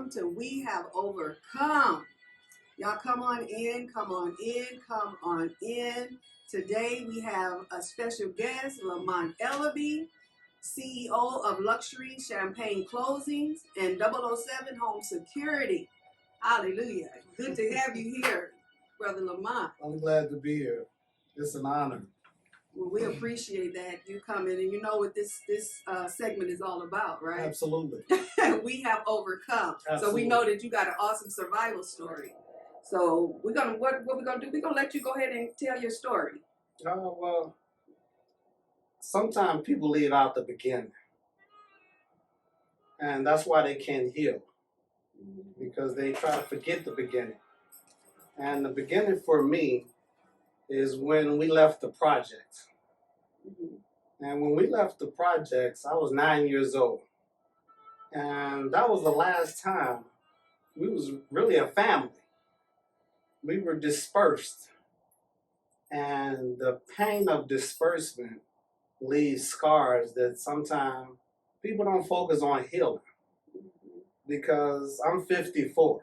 welcome to We Have Overcome. Y'all come on in, come on in, come on in. Today we have a special guest, Lamont Ellebb, CEO of Luxury Champagne-Closings and 007 Home Security. Hallelujah. Good to have you here, Brother Lamont. I'm glad to be here. It's an honor. Well, we appreciate that you coming, and you know what this segment is all about, right? Absolutely. We have overcome. Absolutely. So we know that you got an awesome survival story. So what we're gonna do? We're gonna let you go ahead and tell your story. Well, sometimes people leave out the beginning, and that's why they can't heal, because they try to forget the beginning. And the beginning for me is when we left the projects. And when we left the projects, I was 9 years old. And that was the last time we was really a family. We were dispersed. And the pain of disbursement leaves scars that sometimes people don't focus on healing. Because I'm 54.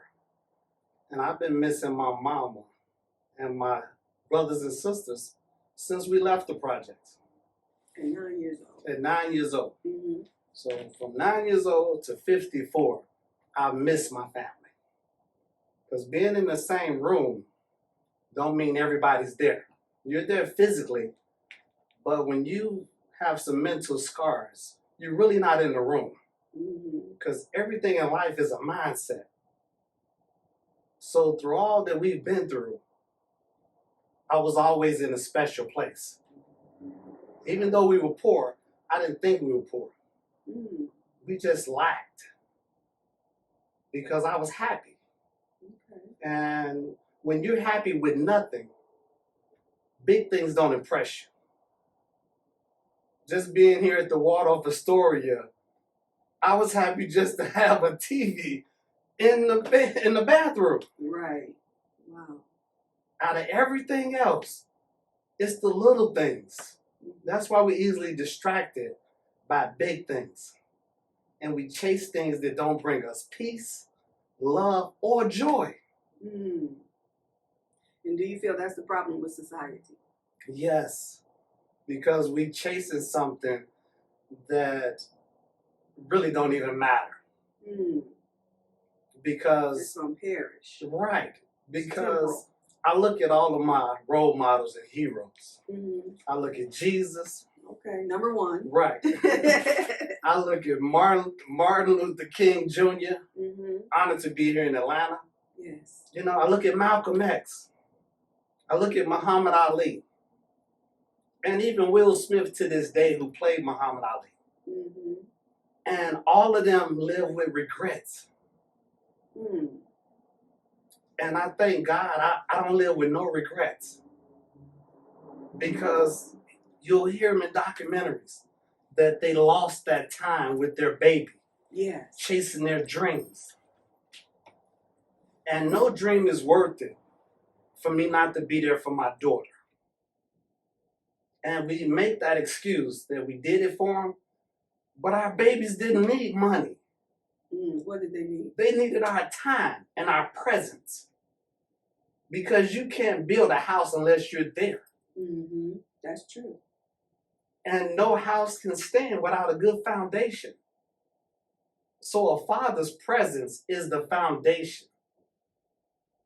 And I've been missing my mama and my brothers and sisters since we left the projects. At 9 years old. At 9 years old. So from 9 years old to 54, I miss my family. Because being in the same room don't mean everybody's there. You're there physically, but when you have some mental scars, you're really not in the room. Because everything in life is a mindset. So through all that we've been through, I was always in a special place. Even though we were poor, I didn't think we were poor. We just lacked. Because I was happy. And when you're happy with nothing, big things don't impress you. Just being here at the Waldorf Astoria, I was happy just to have a TV in the bathroom. Right. Wow. Out of everything else, it's the little things. That's why we're easily distracted by big things. And we chase things that don't bring us peace, love, or joy. And do you feel that's the problem with society? Yes. Because we chasing something that really don't even matter. Because it's gonna perish. Right. Because I look at all of my role models and heroes. I look at Jesus. Okay, number one. Right. I look at Martin Luther King Jr. Honored to be here in Atlanta. Yes. You know, I look at Malcolm X. I look at Muhammad Ali. And even Will Smith to this day, who played Muhammad Ali. And all of them live with regrets. And I thank God I don't live with no regrets. Because you'll hear them in documentaries that they lost that time with their baby. Yes. Chasing their dreams. And no dream is worth it for me not to be there for my daughter. And we make that excuse that we did it for them, but our babies didn't need money. What did they need? They needed our time and our presence. Because you can't build a house unless you're there. That's true. And no house can stand without a good foundation. So a father's presence is the foundation.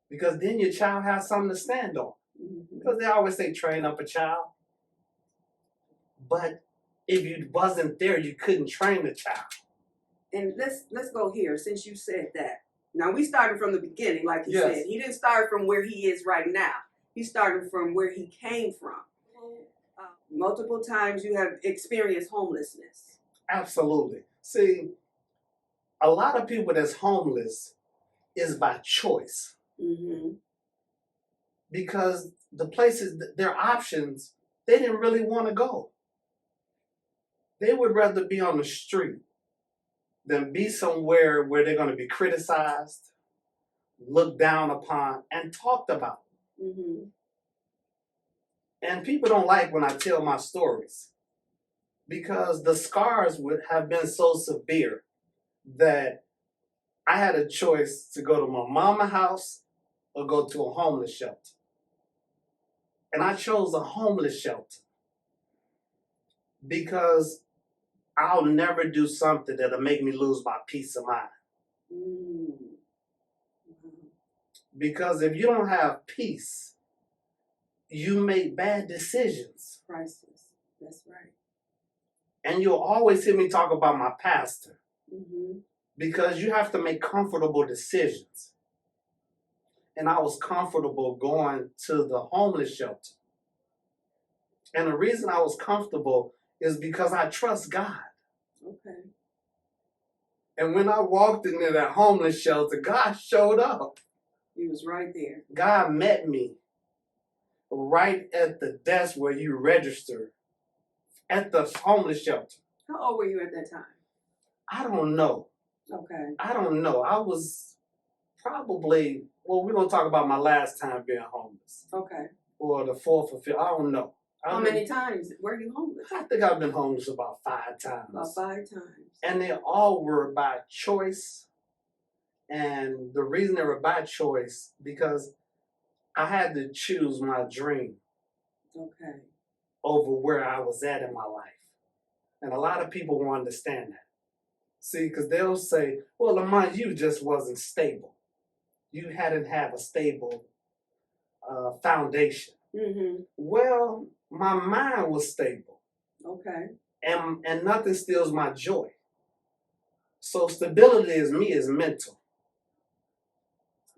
Because then your child has something to stand on. Because they always say train up a child. But if you wasn't there, you couldn't train the child. And let's go here, since you said that. Now, we started from the beginning, like you said. He didn't start from where he is right now. He started from where he came from. Multiple times you have experienced homelessness. Absolutely. See, a lot of people that's homeless is by choice. Because the places, their options, they didn't really want to go. They would rather be on the street than be somewhere where they're going to be criticized, looked down upon, and talked about. And people don't like when I tell my stories because the scars would have been so severe that I had a choice to go to my mama's house or go to a homeless shelter. And I chose a homeless shelter because I'll never do something that'll make me lose my peace of mind. Mm. Because if you don't have peace, you make bad decisions. Priceless. That's right. And you'll always hear me talk about my pastor. Mm-hmm. Because you have to make comfortable decisions. And I was comfortable going to the homeless shelter. And the reason I was comfortable is because I trust God. Okay. And when I walked into that homeless shelter, God showed up. He was right there. God met me right at the desk where you register at the homeless shelter. How old were you at that time? I don't know. Okay. I don't know. I was probably, well, we're going to talk about my last time being homeless. Okay. Or the fourth or fifth. I don't know. How many times were you homeless? I think I've been homeless about 5 times. About 5 times. And they all were by choice. And the reason they were by choice, because I had to choose my dream. Okay. Over where I was at in my life. And a lot of people won't understand that. See, because they'll say, well, Lamont, you just wasn't stable. You hadn't had a stable foundation. Mm-hmm. Well, my mind was stable. Okay. And nothing steals my joy. So stability is mental.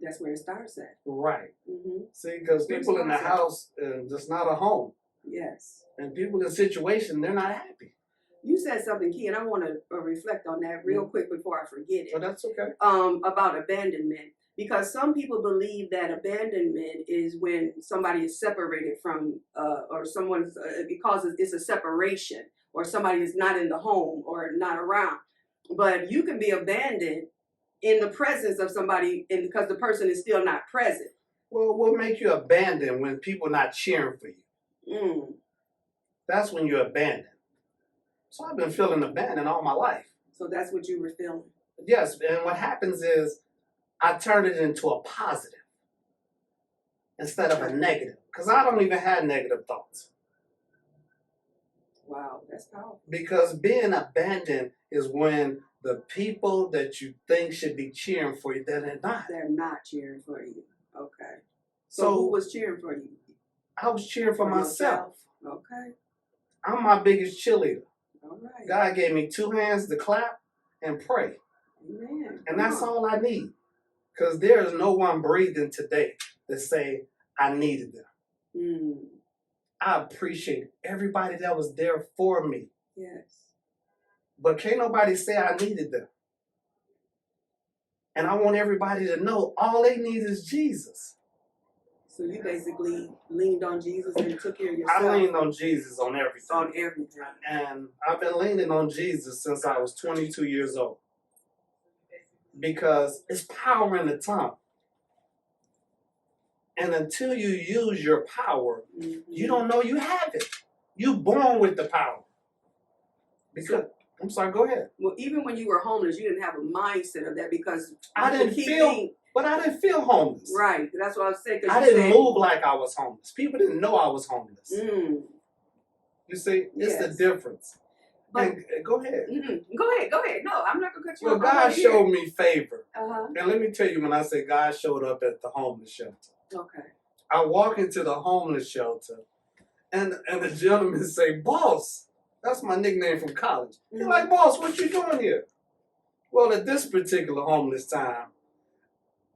That's where it starts at. Right. Mm-hmm. See, because people in the house, just not a home. Yes. And people in situation, they're not happy. You said something key, and I want to reflect on that real quick before I forget it. Oh, that's okay. About abandonment. Because some people believe that abandonment is when somebody is separated from, or someone's, because it's a separation, or somebody is not in the home or not around. But you can be abandoned in the presence of somebody, and because the person is still not present. Well, what makes you abandoned when people not cheering for you? Mm. That's when you're abandoned. So I've been feeling abandoned all my life. So that's what you were feeling? Yes, and what happens is I turn it into a positive instead of a negative. Because I don't even have negative thoughts. Wow, that's powerful. Because being abandoned is when the people that you think should be cheering for you, they're not. They're not cheering for you. Okay. So who was cheering for you? I was cheering for myself. Yourself? Okay. I'm my biggest cheerleader. All right. God gave me 2 hands to clap and pray. Amen. And that's all I need. Because there is no one breathing today that say, I needed them. Mm. I appreciate everybody that was there for me. Yes. But can't nobody say I needed them. And I want everybody to know all they need is Jesus. So you basically leaned on Jesus and took care of yourself? I leaned on Jesus on everything. On everything. And I've been leaning on Jesus since I was 22 years old. Because it's power in the tongue. And until you use your power, you don't know you have it. You're born with the power. Because, I'm sorry, go ahead. Well, even when you were homeless, you didn't have a mindset of that because I didn't feel homeless. Right, that's what I was saying. I didn't move like I was homeless. People didn't know I was homeless. Mm. You see, it's the difference. But, go ahead. Go ahead. No, I'm not going to cut you off. Well, God showed me favor. And let me tell you, when I say God showed up at the homeless shelter. Okay. I walk into the homeless shelter, and the gentleman say, boss. That's my nickname from college. He's like, boss, what you doing here? Well, at this particular homeless time,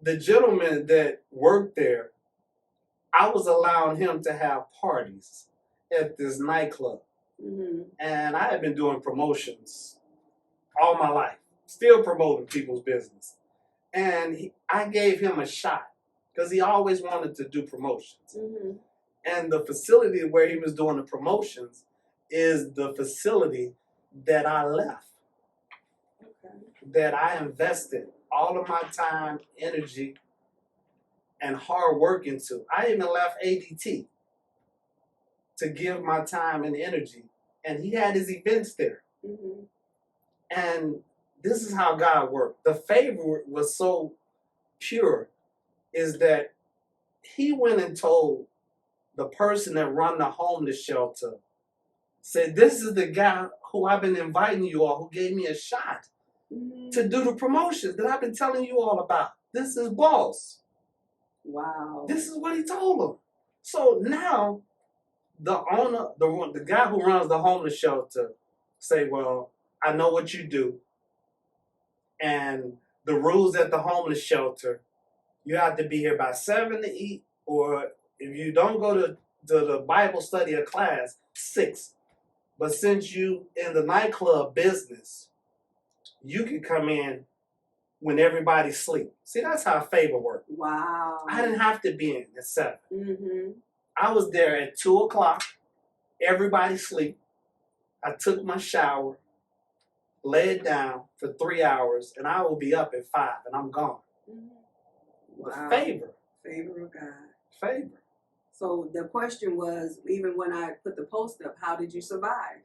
the gentleman that worked there, I was allowing him to have parties at this nightclub. Mm-hmm. And I had been doing promotions all my life, still promoting people's business. And I gave him a shot because he always wanted to do promotions. Mm-hmm. And the facility where he was doing the promotions is the facility that I left, that I invested all of my time, energy, and hard work into. I even left ADT to give my time and energy, and he had his events there. Mm-hmm. And this is how God worked. The favor was so pure, is that he went and told the person that run the homeless shelter, said, this is the guy who I've been inviting you all, who gave me a shot to do the promotions that I've been telling you all about. This is boss. Wow. This is what he told him. So now the owner, the guy who runs the homeless shelter, say, well, I know what you do. And the rules at the homeless shelter, you have to be here by 7 to eat, or if you don't go to the Bible study or class, 6. But since you in the nightclub business, you can come in when everybody's asleep. See, that's how favor worked. Wow. I didn't have to be in at 7. Mm-hmm. I was there at 2 o'clock. Everybody asleep. I took my shower, laid down for 3 hours, and I will be up at 5, and I'm gone. Mm-hmm. Wow. Wow. Favor. Favor of God. Favor. So the question was, even when I put the post up, how did you survive?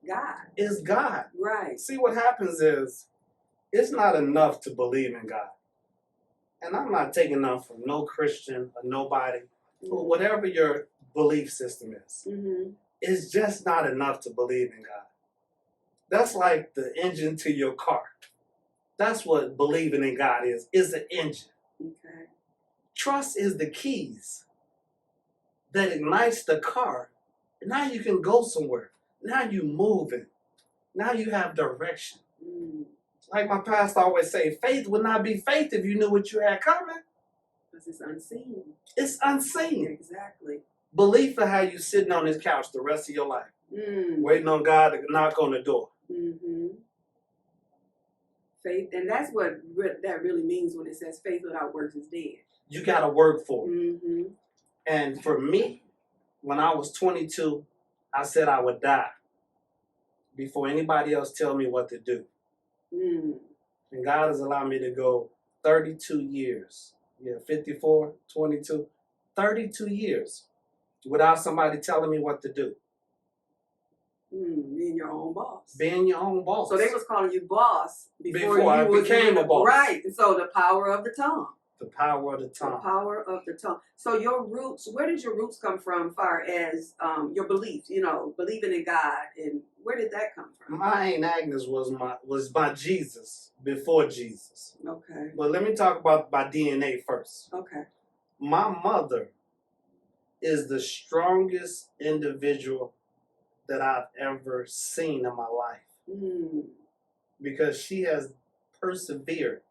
God. It's God. Right. See, what happens is, it's not enough to believe in God. And I'm not taking enough from no Christian or nobody, or whatever your belief system is. Mm-hmm. It's just not enough to believe in God. That's like the engine to your car. That's what believing in God is an engine. Okay. Trust is the keys that ignites the car. Now you can go somewhere. Now you moving. Now you have direction. Mm. Like my pastor always say, faith would not be faith if you knew what you had coming. Because it's unseen. It's unseen. Exactly. Belief for how you sitting on this couch the rest of your life, waiting on God to knock on the door. Mm-hmm. Faith, and that's what that really means when it says faith without works is dead. You got to work for it. Mm-hmm. And for me, when I was 22, I said I would die before anybody else tell me what to do. Mm. And God has allowed me to go 32 years. Yeah, 54, 22, 32 years without somebody telling me what to do. Being your own boss. Being your own boss. So they was calling you boss before you I became a boss. Right. And so the power of the tongue. The power of the tongue. The power of the tongue. So your roots, where did your roots come from as far as your beliefs, believing in God, and where did that come from? My Aunt Agnes was my Jesus before Jesus. Okay. But let me talk about my DNA first. Okay. My mother is the strongest individual that I've ever seen in my life. Because she has persevered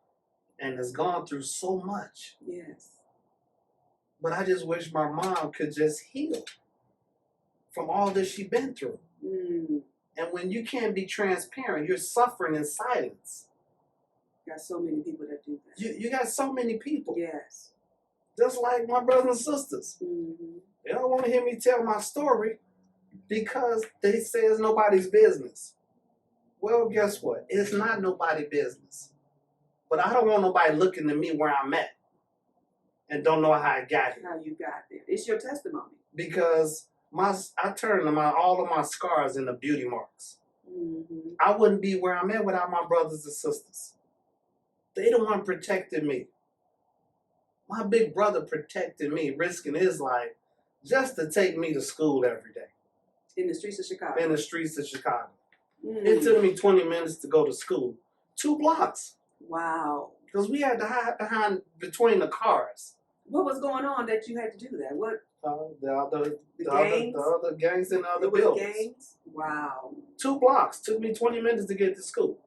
and has gone through so much. Yes. But I just wish my mom could just heal from all that she's been through. And when you can't be transparent, you're suffering in silence. Got so many people that do that. You got so many people. Yes. Just like my brothers and sisters. They don't want to hear me tell my story because they say it's nobody's business. Well, guess what? It's not nobody's business. But I don't want nobody looking at me where I'm at and don't know how I got here. How you got there. It's your testimony. Because I turned all of my scars into beauty marks. I wouldn't be where I'm at without my brothers and sisters. They the one protecting me. My big brother protected me, risking his life just to take me to school every day. In the streets of Chicago. In the streets of Chicago. It took me 20 minutes to go to school. 2 blocks. Wow. Because we had to hide between the cars. What was going on that you had to do that? What? The other gangs in the other It was buildings. Gangs? Wow. 2 blocks. Took me 20 minutes to get to school.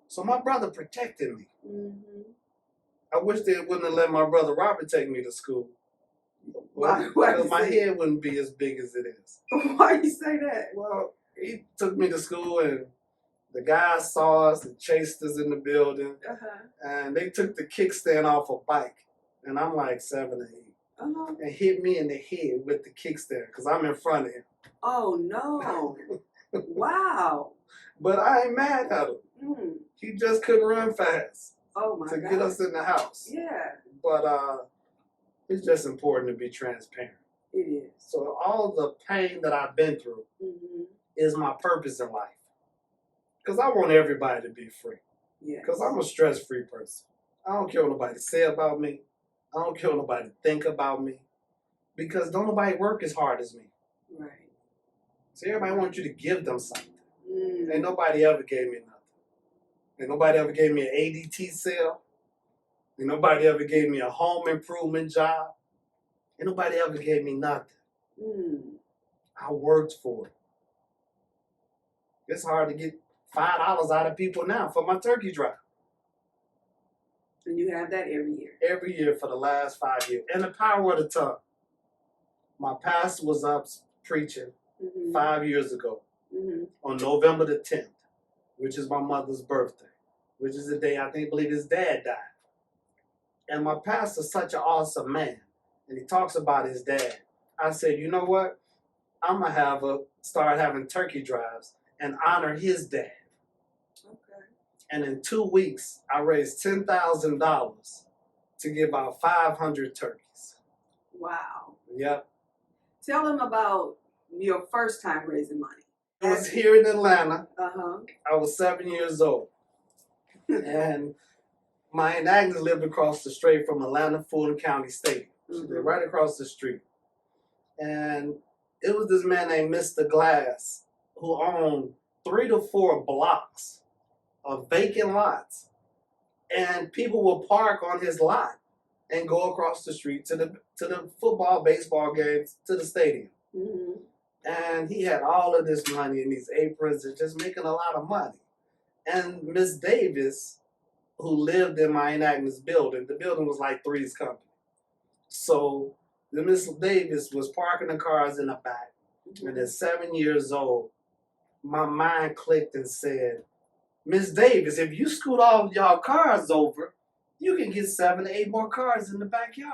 So my brother protected me. I wish they wouldn't have let my brother Robert take me to school. Why Because my head wouldn't be as big as it is. Why you say that? Well, he took me to school and the guys saw us and chased us in the building. And they took the kickstand off a bike. And I'm like 7 or 8. And hit me in the head with the kickstand because I'm in front of him. Oh, no. Wow. But I ain't mad at him. He just couldn't run fast. Oh, my God. To get us in the house. Yeah. But it's just important to be transparent. It is. So all the pain that I've been through is my purpose in life. Because I want everybody to be free. Yes. Because I'm a stress-free person. I don't care what nobody say about me. I don't care what nobody think about me. Because don't nobody work as hard as me. Right. So everybody wants you to give them something. Mm. Ain't nobody ever gave me nothing. Ain't nobody ever gave me an ADT sale. Ain't nobody ever gave me a home improvement job. Ain't nobody ever gave me nothing. Mm. I worked for it. It's hard to get $5 out of people now for my turkey drive. And you have that every year. Every year for the last 5 years. And the power of the tongue. My pastor was up preaching 5 years ago on November the 10th, which is my mother's birthday, which is the day I believe his dad died. And my pastor's such an awesome man. And he talks about his dad. I said, you know what? I'm going to start having turkey drives and honor his dad. Okay. And in 2 weeks, I raised $10,000 to give out 500 turkeys. Wow. Yep. Tell them about your first time raising money. It was here in Atlanta. Uh-huh. I was 7 years old. And my Aunt Agnes lived across the street from Atlanta Fulton County Stadium. She lived right across the street. And it was this man named Mr. Glass who owned 3 to 4 blocks of vacant lots. And people would park on his lot and go across the street to the football, baseball games, to the stadium. And he had all of this money in these aprons and just making a lot of money. And Miss Davis, who lived in my Aunt Agnes building, the building was like Three's Company. So the Miss Davis was parking the cars in the back. And at 7 years old, my mind clicked and said, Miss Davis, if you scoot all y'all cars over, you can get 7 to 8 more cars in the backyard.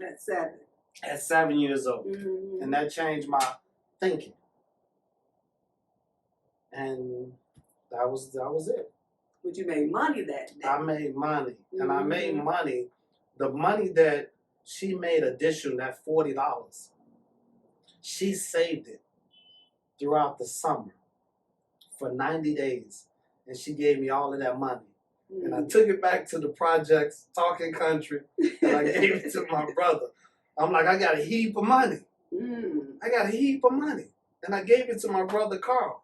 At 7. At 7 years old. And that changed my thinking. And that was it. But you made money that day. I made money. And I made money. The money that she made additional, that $40, she saved it throughout the summer for 90 days. And she gave me all of that money. And I took it back to the projects, talking country, and I gave it to my brother. I'm like, I got a heap of money. I got a heap of money. And I gave it to my brother Carl.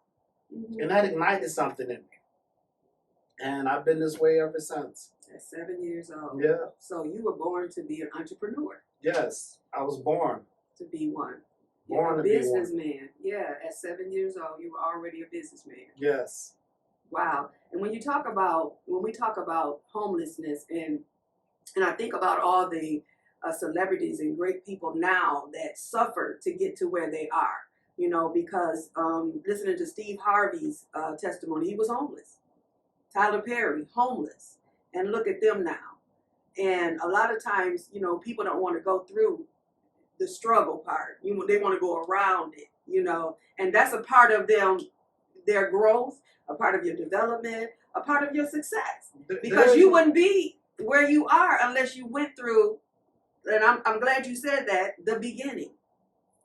And that ignited something in me. And I've been this way ever since. At 7 years old. Yeah. So you were born to be an entrepreneur. Yes, I was born. To be one. Born a to be one. businessman. Yeah, at 7 years old, you were already a businessman. Yes. Wow. And when we talk about homelessness, and I think about all the celebrities and great people now that suffer to get to where they are, you know, because listening to Steve Harvey's testimony, he was homeless. Tyler Perry, homeless. And look at them now. And a lot of times, you know, people don't want to go through the struggle part. You know, they want to go around it, you know, and that's a part of their growth, a part of your development, a part of your success. Because you wouldn't be where you are unless you went through, and I'm glad you said that, the beginning.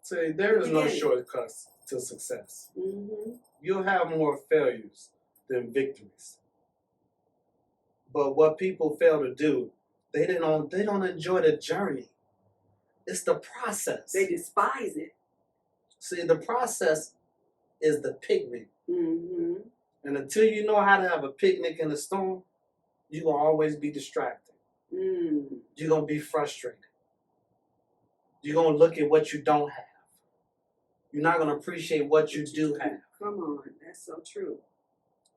See, there is no shortcuts to success. You'll have more failures than victories. But what people fail to do, they don't enjoy the journey. It's the process. They despise it. See, the process is the picnic. And until you know how to have a picnic in a storm, you're going to always be distracted. You're going to be frustrated. You're going to look at what you don't have. You're not going to appreciate what you do have. Come on, that's so true.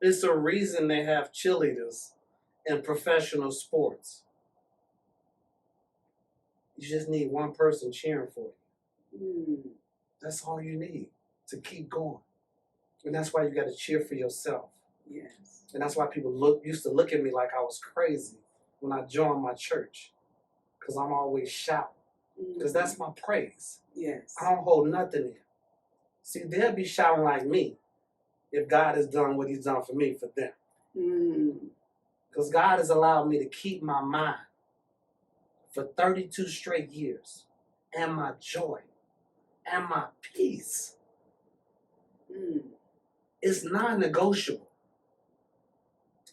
It's a reason they have cheerleaders in professional sports. You just need one person cheering for you. That's all you need to keep going. And that's why you got to cheer for yourself. Yes. And that's why people used to look at me like I was crazy when I joined my church. Because I'm always shouting. Because that's my praise. Yes. I don't hold nothing in. See, they'll be shouting like me if God has done what he's done for me, for them. Because God has allowed me to keep my mind for 32 straight years. And my joy. And my peace. It's non-negotiable.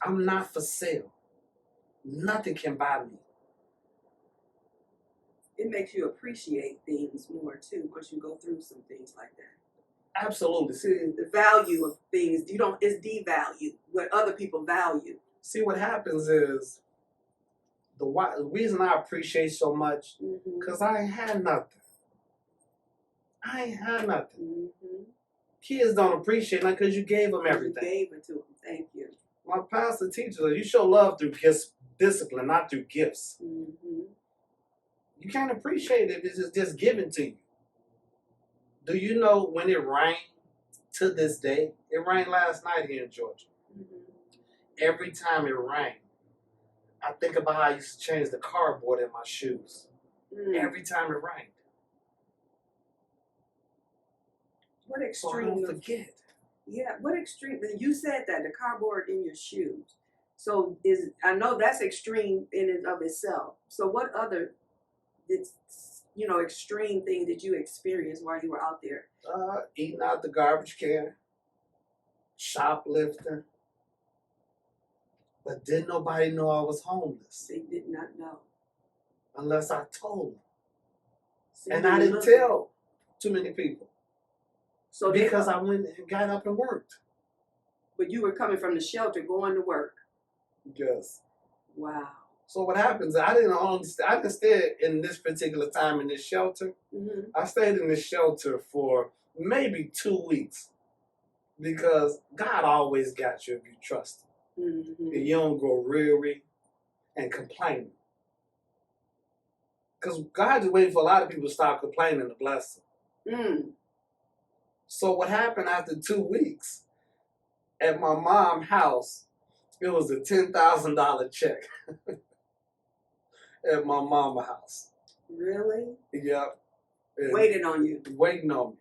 I'm not for sale. Nothing can buy me. It makes you appreciate things more too once you go through some things like that. Absolutely. See, The value of things, it's devalued what other people value. see what happens is the reason I appreciate so much, because I ain't had nothing. I ain't had nothing. Kids don't appreciate nothing because you gave them everything. You gave it to them. Thank you. My pastor teaches us, you show love through discipline, not through gifts. You can't appreciate it if it's just given to you. Do you know when it rained to this day? It rained last night here in Georgia. Every time it rained, I think about how I used to change the cardboard in my shoes. Every time it rained. What extreme? So I don't forget. Yeah, what extreme? You said that, the cardboard in your shoes. So I know that's extreme in and of itself. So what other, extreme thing did you experience while you were out there? Eating out the garbage can, shoplifting. But didn't nobody know I was homeless. They did not know. Unless I told them. So and I didn't tell too many people. So because I went and got up and worked. But you were coming from the shelter, going to work. Yes. Wow. So what happens? I didn't stay in this particular time in this shelter. I stayed in this shelter for maybe 2 weeks because God always got you if you trust Him. And you don't go weary and complaining. Because God is waiting for a lot of people to stop complaining to bless Him. So what happened after 2 weeks, at my mom's house, it was a $10,000 check at my mama's house. Really? Yep. And waiting on you. Waiting on me.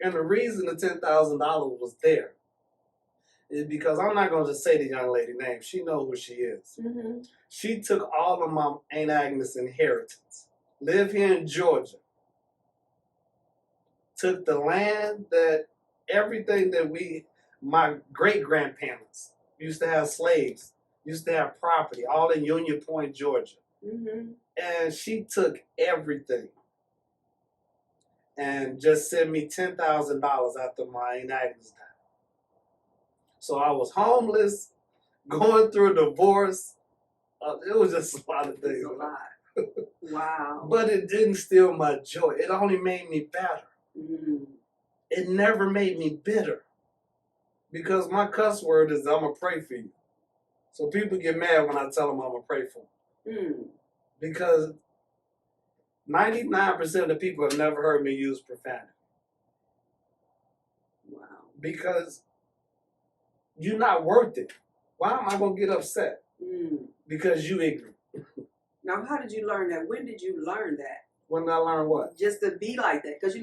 And the reason the $10,000 was there is because I'm not going to just say the young lady's name. She knows who she is. She took all of my Aunt Agnes' inheritance. Live here in Georgia. Took the land that everything that my great-grandparents used to have slaves, used to have property, all in Union Point, Georgia. And she took everything and just sent me $10,000 after my Aunt Agnes died. So I was homeless, going through a divorce. It was just a lot of things. A lot. Wow. But it didn't steal my joy. It only made me better. It never made me bitter. Because my cuss word is, I'm going to pray for you. So people get mad when I tell them I'm going to pray for them. Because 99% of the people have never heard me use profanity. Wow. Because you're not worth it. Why am I going to get upset? Because you ignorant. Now, how did you learn that? When did you learn that? When did I learn what? Just to be like that. Because,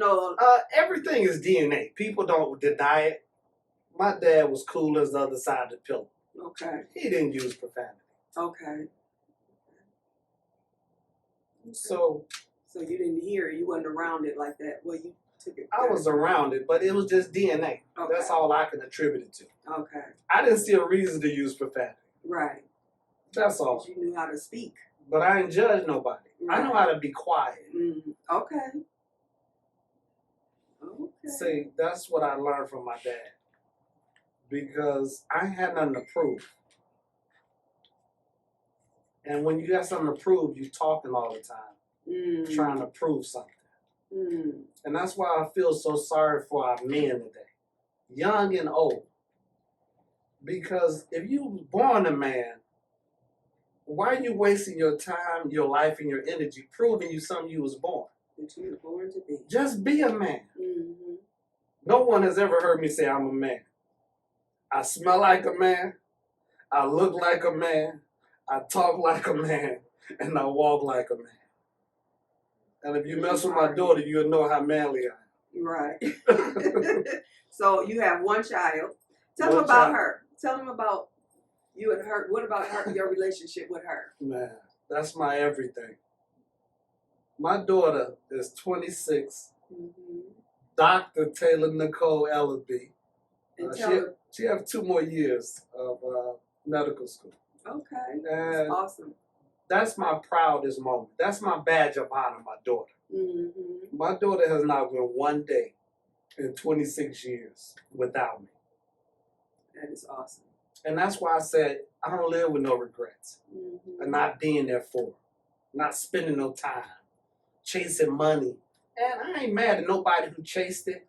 everything is DNA. People don't deny it. My dad was cool as the other side of the pillow. Okay. He didn't use profanity. Okay. So you didn't hear it. You wasn't around it like that. Well, you took it. I was around it, but it was just DNA. Okay. That's all I can attribute it to. Okay. I didn't see a reason to use profanity. Right. That's all. But you knew how to speak. But I didn't judge nobody. Right. I know how to be quiet. Okay. See, that's what I learned from my dad. Because I had nothing to prove. And when you got something to prove, you're talking all the time. Trying to prove something. And that's why I feel so sorry for our men today. Young and old. Because if you were born a man, why are you wasting your time, your life, and your energy proving you something you was born? That you were born to be. Just be a man. No one has ever heard me say I'm a man. I smell like a man. I look like a man. I talk like a man. And I walk like a man. And if you mess with my daughter, you'll know how manly I am. Right. So you have one child. Tell them about her. Tell them about you and her. What about her? Your relationship with her? Man, that's my everything. My daughter is 26. Dr. Taylor Nicole Ellebb. She have 2 more years of medical school. Okay. And That's awesome. that's my proudest moment. That's my badge of honor, my daughter. Mm-hmm. My daughter has not been one day in 26 years without me. That is awesome. And that's why I said I don't live with no regrets. Mm-hmm. And not being there for her. Not spending no time. Chasing money. And I ain't mad at nobody who chased it.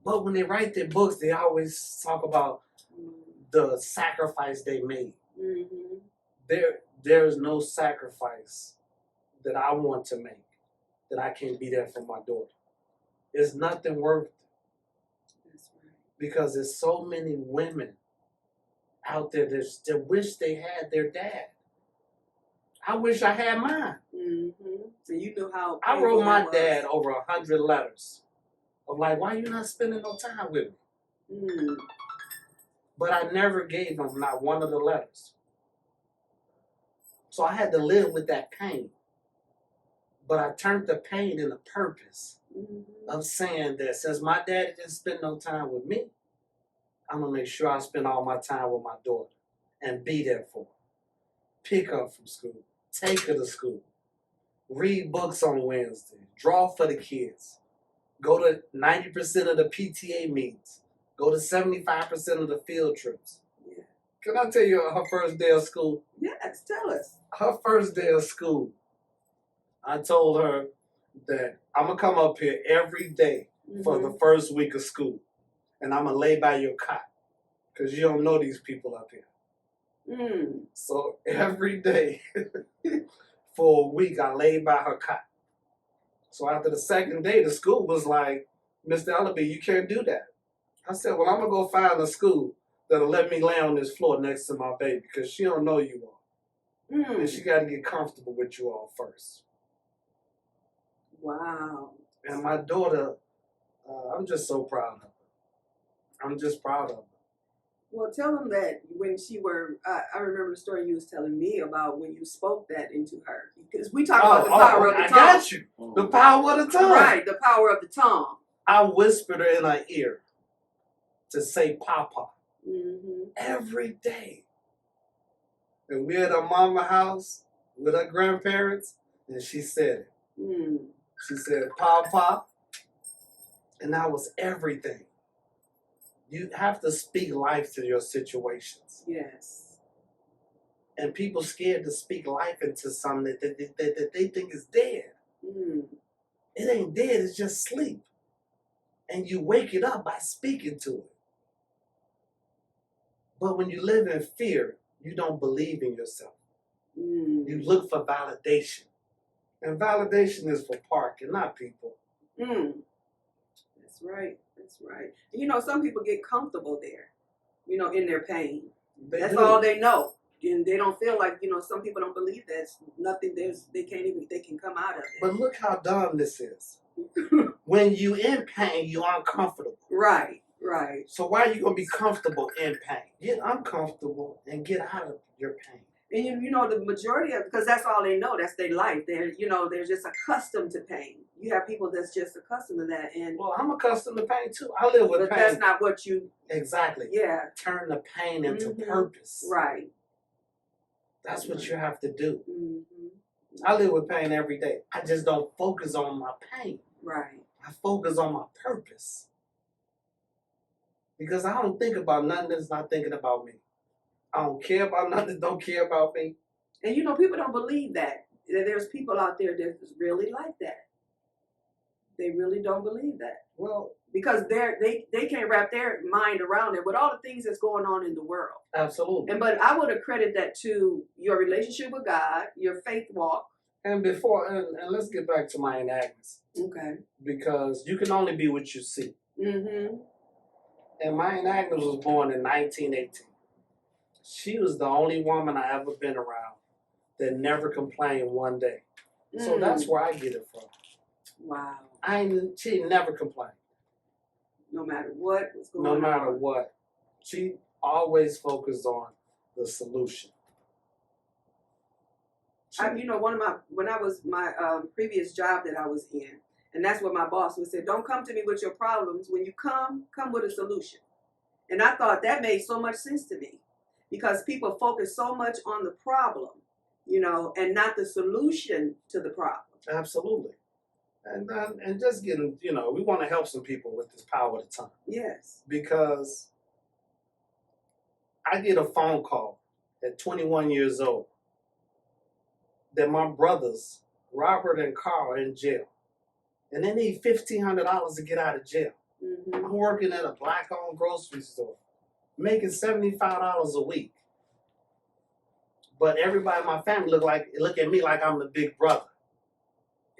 But when they write their books, they always talk about the sacrifice they made. Mm-hmm. There is no sacrifice that I want to make that I can't be there for my daughter. It's nothing worth it. That's right. Because there's so many women out there that wish they had their dad. I wish I had mine. Mm-hmm. So you know how I wrote my was. dad over 100 letters of like, why you not spending no time with me? Mm. But I never gave him not one of the letters. So I had to live with that pain. But I turned the pain into purpose of saying that since my daddy didn't spend no time with me, I'm going to make sure I spend all my time with my daughter and be there for her. Pick her from school. Take her to school. Read books on Wednesday. Draw for the kids. Go to 90% of the PTA meetings. Go to 75% of the field trips. Yeah. Can I tell you her first day of school? Yes, tell us. Her first day of school, I told her that I'm going to come up here every day for the first week of school. And I'm going to lay by your cot. Because you don't know these people up here. Mm. So every day for a week, I laid by her cot. So after the second day, the school was like, Mr. Ellebb, you can't do that. I said, well, I'm going to go find a school that'll let me lay on this floor next to my baby because she don't know you all. Mm. And she got to get comfortable with you all first. Wow. And my daughter, I'm just so proud of her. I'm just proud of her. Well, tell them that when I remember the story you was telling me about when you spoke that into her. Because we talk about the power of the tongue. I got you. The power of the tongue. Right, the power of the tongue. I whispered her in her ear to say Papa Mm-hmm. every day. And we're at her mama's house with her grandparents, and she said it. Mm. She said, Papa, and that was everything. You have to speak life to your situations. Yes. And people scared to speak life into something that they think is dead. Mm. It ain't dead, it's just sleep. And you wake it up by speaking to it. But when you live in fear, you don't believe in yourself. Mm. You look for validation. And validation is for parking, not people. Mm. That's right. That's right. You know, some people get comfortable there, you know, in their pain. That's all they know. And they don't feel like, you know, some people don't believe there's nothing, they can come out of it. But look how dumb this is. When you in pain, you're uncomfortable. Right, right. So why are you going to be comfortable in pain? Get uncomfortable and get out of your pain. And you know, the majority of, because that's all they know, that's their life. They're just accustomed to pain. You have people that's just accustomed to that. And well, I'm accustomed to pain too. I live with but pain. That's not what you... Exactly. Yeah. Turn the pain into purpose. Right. That's what you have to do. Mm-hmm. I live with pain every day. I just don't focus on my pain. Right. I focus on my purpose. Because I don't think about nothing that's not thinking about me. I don't care about nothing that don't care about me. And you know, people don't believe that. There's people out there that's really like that. They really don't believe that. Well, because they can't wrap their mind around it with all the things that's going on in the world. Absolutely. But I would accredit that to your relationship with God, your faith walk. And let's get back to my Agnes. Okay. Because you can only be what you see. Mm-hmm. And my Agnes was born in 1918. She was the only woman I ever been around that never complained one day. So that's where I get it from. Wow. She never complained. No matter what was going on. No matter what. She always focused on the solution. You know, when I was my previous job that I was in, and that's what my boss would say, don't come to me with your problems. When you come with a solution. And I thought that made so much sense to me. because people focus so much on the problem, you know, and not the solution to the problem. Absolutely. And just getting, you know, we want to help some people with this power of the tongue. Yes. Because I get a phone call at 21 years old that my brothers, Robert and Carl, are in jail. And they need $1,500 to get out of jail. Mm-hmm. I'm working at a black-owned grocery store, making $75 a week. But everybody in my family look at me like I'm the big brother.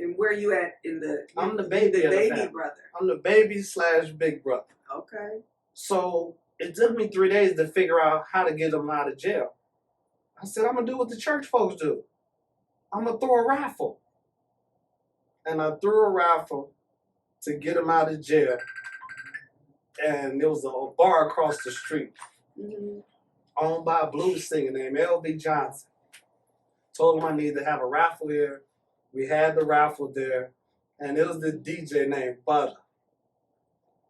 And where you at in the? I'm the baby of the baby family. brother. I'm the baby/big brother. Okay. So it took me 3 days to figure out how to get them out of jail. I said, I'm going to do what the church folks do. I'm going to throw a raffle. And I threw a raffle to get them out of jail. And there was a bar across the street, owned by a blues singer named L.B. Johnson. Told him I needed to have a raffle here. We had the raffle there. And it was the DJ named Butter.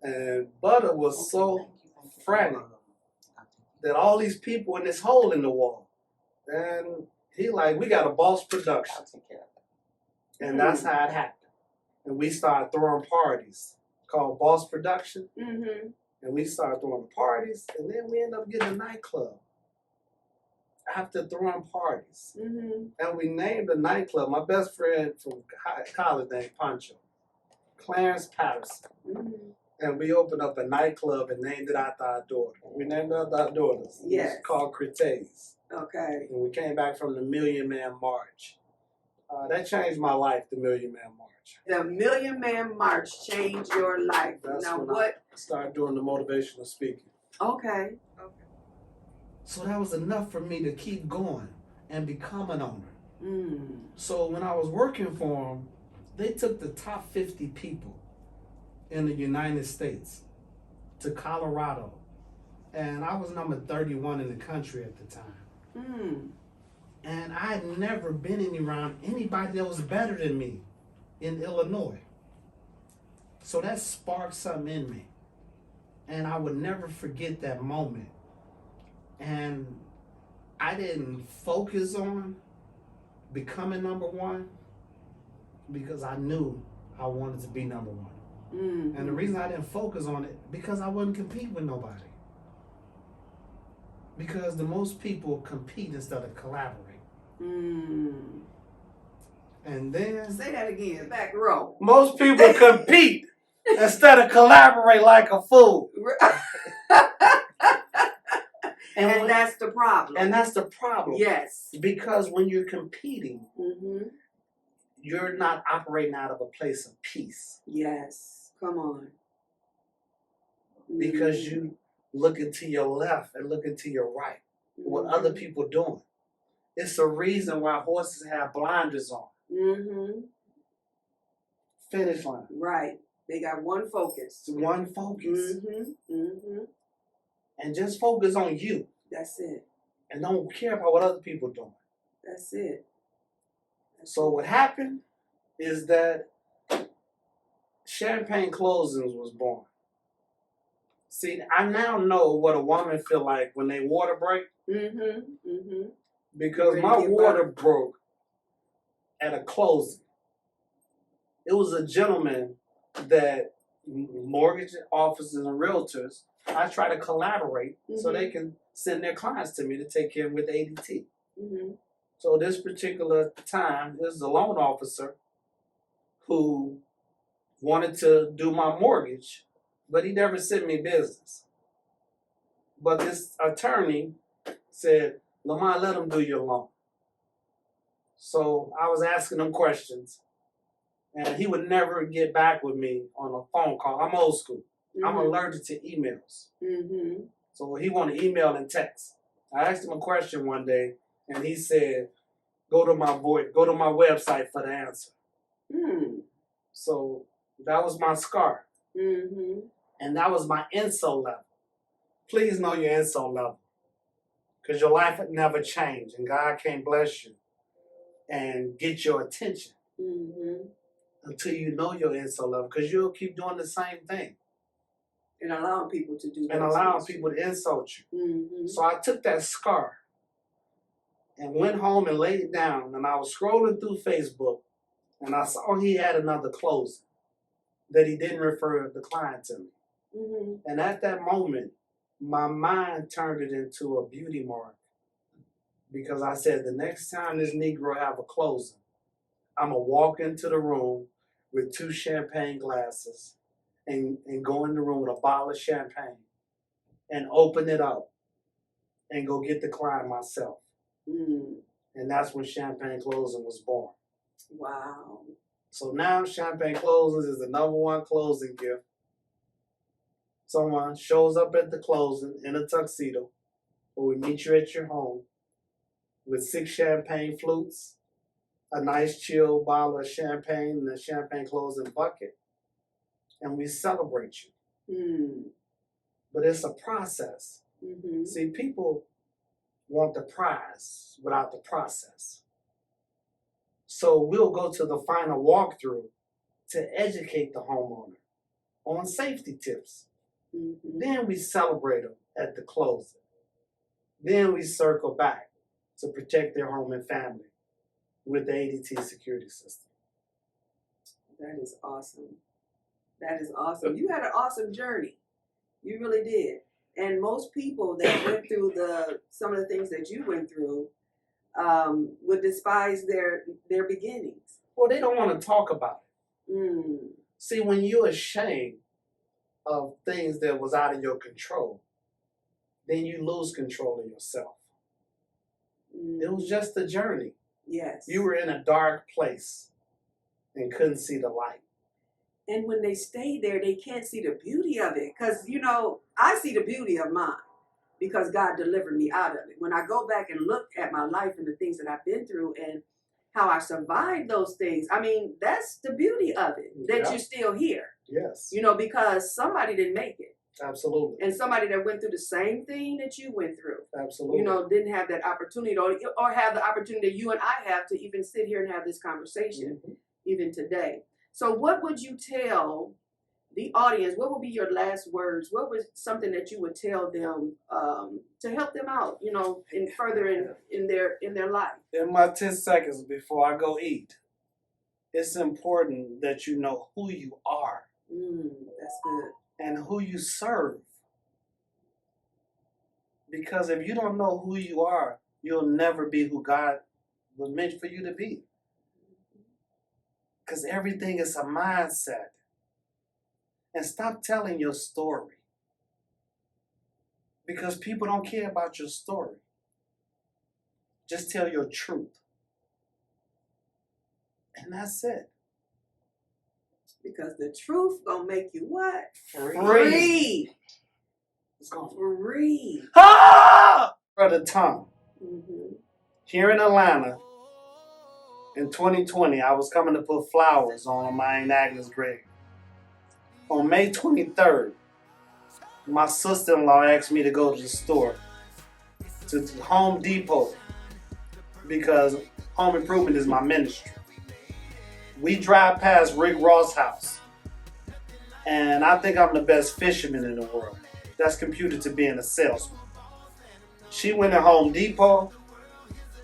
And Butter was so frantic that all these people in this hole in the wall. And he like, we got a boss production. And that's how it happened. And we started throwing parties called Boss Production. Mm-hmm. And we started throwing parties. And then we ended up getting a nightclub after throwing parties. Mm-hmm. And we named the nightclub. My best friend from college named Pancho, Clarence Patterson. Mm-hmm. And we opened up a nightclub and named it after our daughter. We named it after our daughters. Yes. It's called Cretays. Okay. And we came back from the Million Man March. That changed my life, the Million Man March. The Million Man March changed your life. That's now when what? I started doing the motivational speaking. Okay. So that was enough for me to keep going and become an owner. Mm. So when I was working for them, they took the top 50 people in the United States to Colorado. And I was number 31 in the country at the time. Mm. And I had never been around anybody that was better than me in Illinois. So that sparked something in me. And I would never forget that moment. And I didn't focus on becoming number one because I knew I wanted to be number one. Mm-hmm. And the reason I didn't focus on it, because I wouldn't compete with nobody. Because the most people compete instead of collaborate. Mm. And then... Say that again, back row. Most people compete instead of collaborate like a fool. And that's the problem. And that's the problem. Yes. Because when you're competing, mm-hmm. you're not operating out of a place of peace. Yes. Come on. Because you looking to your left and looking to your right. What other people doing. It's the reason why horses have blinders on. Mm-hmm. Finish line. Right. They got one focus. It's one focus. Mm-hmm. Mm-hmm. And just focus on you. That's it. And don't care about what other people doing. That's it. So what happened is that Champagne Closings was born. See, I now know what a woman feel like when they water break. Mm-hmm. Mm-hmm. Because my water broke at a closing. It was a gentleman that mortgage officers and realtors, I try to collaborate so they can send their clients to me to take care of with ADT. Mm-hmm. So this particular time, there's a loan officer who wanted to do my mortgage, but he never sent me business. But this attorney said, Lamont, let him do your loan. So I was asking him questions, and he would never get back with me on a phone call. I'm old school. Mm-hmm. I'm allergic to emails. Mm-hmm. So he wanted email and text. I asked him a question one day, and he said, go to my website for the answer. Mm. So that was my scar. Mm-hmm. And that was my insult level. Please know your insult level. Because your life would never change, and God can't bless you and get your attention until you know your insult level, because you'll keep doing the same thing. And allowing people to do that. And allowing people to insult you. Mm-hmm. So I took that scar and went home and laid it down. And I was scrolling through Facebook and I saw he had another closing that he didn't refer the client to me. Mm-hmm. And at that moment, my mind turned it into a beauty mark. Because I said, the next time this Negro have a closing, I'm going to walk into the room with 2 champagne glasses and go in the room with a bottle of champagne and open it up and go get the client myself. Mm. And that's when Champagne Closing was born. Wow. So now Champagne Closings is the #1 closing gift. Someone shows up at the closing in a tuxedo, or we meet you at your home with 6 champagne flutes, a nice chill bottle of champagne, and a champagne closing bucket. And we celebrate you. Mm. But it's a process. Mm-hmm. See, people want the prize without the process. So we'll go to the final walkthrough to educate the homeowner on safety tips. Mm-hmm. Then we celebrate them at the closing. Then we circle back to protect their home and family with the ADT security system. That is awesome. That is awesome. You had an awesome journey. You really did. And most people that went through some of the things that you went through would despise their beginnings. Well, they don't want to talk about it. Mm. See, when you're ashamed of things that was out of your control, then you lose control of yourself. Mm. It was just a journey. Yes. You were in a dark place and couldn't see the light. And when they stay there, they can't see the beauty of it. Because, I see the beauty of mine because God delivered me out of it. When I go back and look at my life and the things that I've been through and how I survived those things, I mean, that's the beauty of it, that you're still here. Yes. Because somebody didn't make it. Absolutely. And somebody that went through the same thing that you went through. Absolutely. Didn't have that opportunity or have the opportunity that you and I have to even sit here and have this conversation, even today. So what would you tell the audience? What would be your last words? What was something that you would tell them to help them out, in their life? In my 10 seconds before I go eat, it's important that you know who you are. That's good. And who you serve. Because if you don't know who you are, you'll never be who God was meant for you to be. Because everything is a mindset. And stop telling your story. Because people don't care about your story. Just tell your truth. And that's it. Because the truth gonna make you what? Free. It's gonna free. Brother Tom. Here in Atlanta, in 2020, I was coming to put flowers on my Aunt Agnes' grave. On May 23rd, my sister-in-law asked me to go to the store, to Home Depot, because home improvement is my ministry. We drive past Rick Ross' house, and I think I'm the best fisherman in the world. That's computed to being a salesman. She went to Home Depot.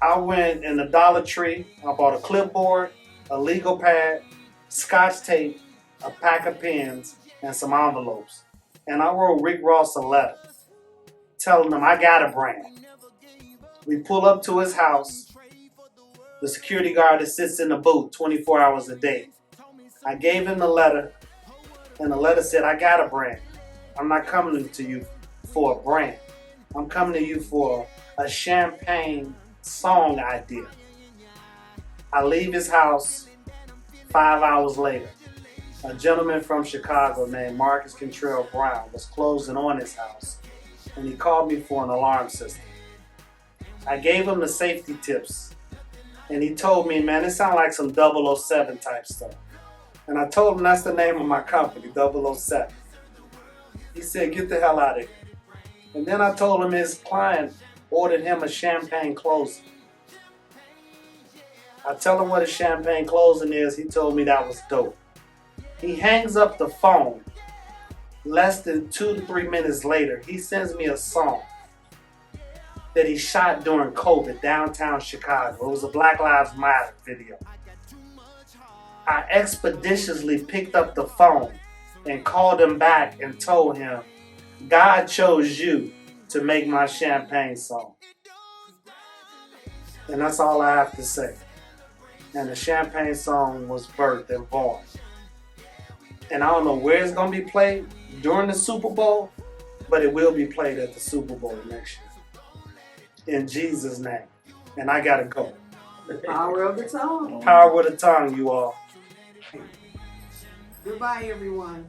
I went in the Dollar Tree. I bought a clipboard, a legal pad, Scotch tape, a pack of pens, and some envelopes. And I wrote Rick Ross a letter telling him I got a brand. We pull up to his house. The security guard that sits in the booth 24 hours a day. I gave him the letter, and the letter said, I got a brand. I'm not coming to you for a brand. I'm coming to you for a champagne song idea. I leave his house 5 hours later. A gentleman from Chicago named Marcus Kentrell Brown was closing on his house, and he called me for an alarm system. I gave him the safety tips, and he told me, man, it sounds like some 007 type stuff. And I told him that's the name of my company, 007. He said, get the hell out of here. And then I told him his client ordered him a champagne closing. I tell him what a champagne closing is. He told me that was dope. He hangs up the phone less than 2 to 3 minutes later, he sends me a song that he shot during COVID downtown Chicago. It was a Black Lives Matter video. I expeditiously picked up the phone and called him back and told him, God chose you to make my champagne song. And that's all I have to say. And the champagne song was birthed and born. And I don't know where it's going to be played during the Super Bowl, but it will be played at the Super Bowl next year. In Jesus' name. And I got to go. Power of the tongue. Power with the tongue, you all. Goodbye, everyone.